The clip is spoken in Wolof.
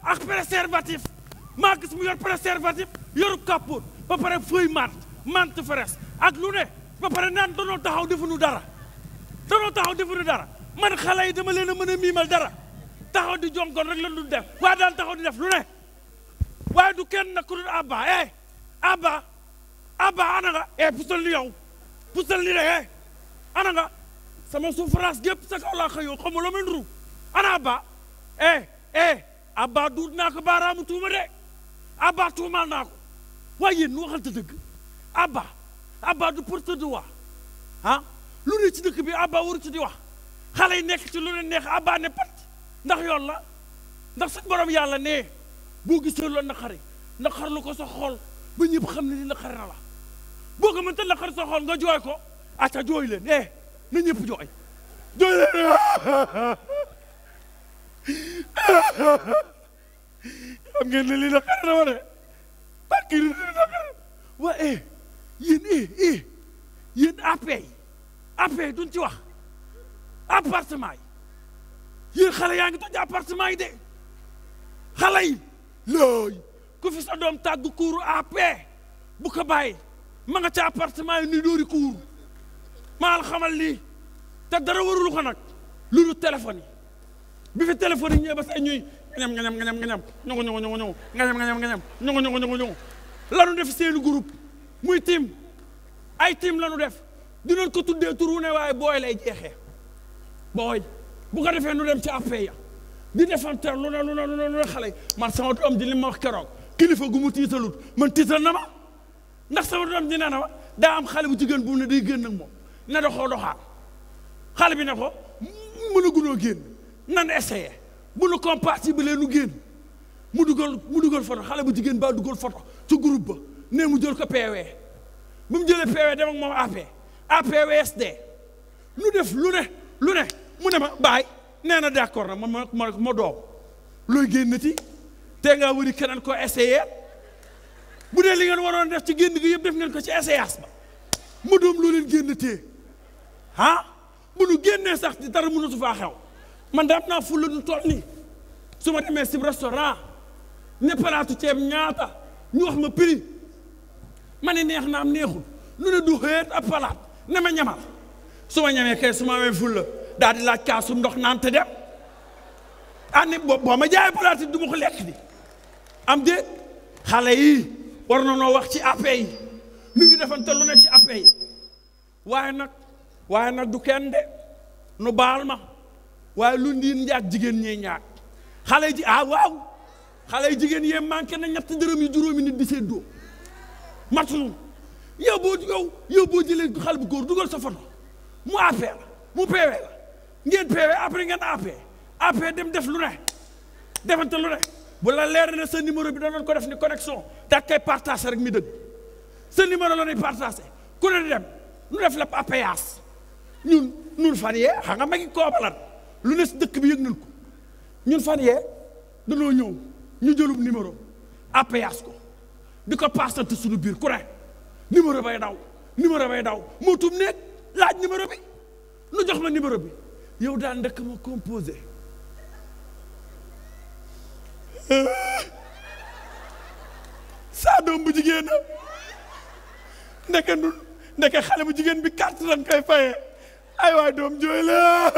ak préservatif maa gis mu yor préservatif yoru kàppoot ba pare feuille mante fraise ak lu ne ba pare naan danoo taxaw defuñu dara man xale yi dama leen a mën a miimal dara taxaw di jonkoon rek la du def waaye daan taxaw di def lu ne waaye du kenn nag ku dul Abba ana nga pusal ni yow pusal ni de ana nga sama souffrance gépp sa kaw laa xëyoo xam nga la ma nuru ana Abba duut naa ko baaraamu tuuma de Abba tuumaal naa ko waaye yéen nu waxal te dëgg Abba du porteur de voix lu ne ci dëkk bi Abba waru ci di wax xale yi nekk ci lu ne neex Abba ne pat ndax yoon la ndax suñ borom yàlla ne boo gisee loolu naqarlu ko sa xol ba ñëpp xam ne li naqari na la boo ko mënta naqari sa xol nga jooy ko acca jooy leen na ñëpp jooy leen xam ngeen ne li naqari na ma de barki li naqari waa yéen AP duñ ci wax appartement yi yéen xale yaa ngi toj appartement yi de xale yi looy ku fi sa doom tàgg kuuru AP bu ko bàyyi ma nga ca appartement yi ni dóori kuuru maa xamal lii te dara warul ko nag lu dul téléphone yi bi fi téléphone yi ñëwee ba say ñuy ngañam lanu def seeni groupe muy team ay team lanu def dinañ ko tuddee tur wu ne waaye booy lay jeexee booy bu ko defee nu dem ci AP ya di defanteer lu ne xale yi man sama doom ji li ma wax keroog kilifa gu mu tiitalut man tiital na ma ndax sama doom ji nee na ma daa am xale bu jigéen bu ne day génn ak moom ne doxaan xale bi ne ko mën a gunoo génn nan essayé bu nu compatible nu génn mu dugal photo xale bu jigéen ba dugal photo ci groupe ba ne mu jël ko PW bu mu jëlee PW dem ak moom APWSD nu def lu ne mu ne ma baay nee na d'accord na ma doom looy génnati te ngaa wëri keneen ko essayé bu dee li ngeen waroon def ci génn gi yëpp def ngeen ko ci essayage ba ma doom loo leen génnatee bu nu génnee sax di dara mënatu faa xew man da am naa fulla du toll nii su ma demee si restaurant ne palaatu ceeb ñaata ñu wax ma prix ma ne neex na am neexul lu ne du xëet ab palaat ne ma ñamal su ma ñamee kay su ma amee fulla daal di laaj kaasu ndox naan te dem ne boo ma jaayee palaat yi du ma ko lekk di am déet xale yi war na noo wax ci AP yi nu ngi defante lu ne ci AP yi waaye nag du kenn de nu baal ma waaye lu ndiin njaag jigéen ñee ñaag xale yi waaw xale yi jigéen yee manqué na ñetti dërëm yu juróomi nit di séddoo matuñu yow boo jëlee xale bu góor dugal sa photo mu AP la mu PW la ngeen PW après ngeen AP dem def lu ne defante lu ne bu la leer ne sa numéro bi danoon ko def ni connexion da koy partagé rek mi dëgg sa numéro la ñuy partagé ku ne dem nu def la APS ñun fan yee xam nga magi koobalan lu ne si dëkk bi yëg nañ ko ñun fan yee danoo ñëw ñu jëlub numéro APS ko di ko passante suñu biir ku ne numéro bay daw moo tum nekk laaj numéro bi nu jox ma numéro bi yow daal ndekk ma composé saa doom bu jigéen ndeke xale bu jigéen bi carte lañ koy fayee ay waay doom jooy la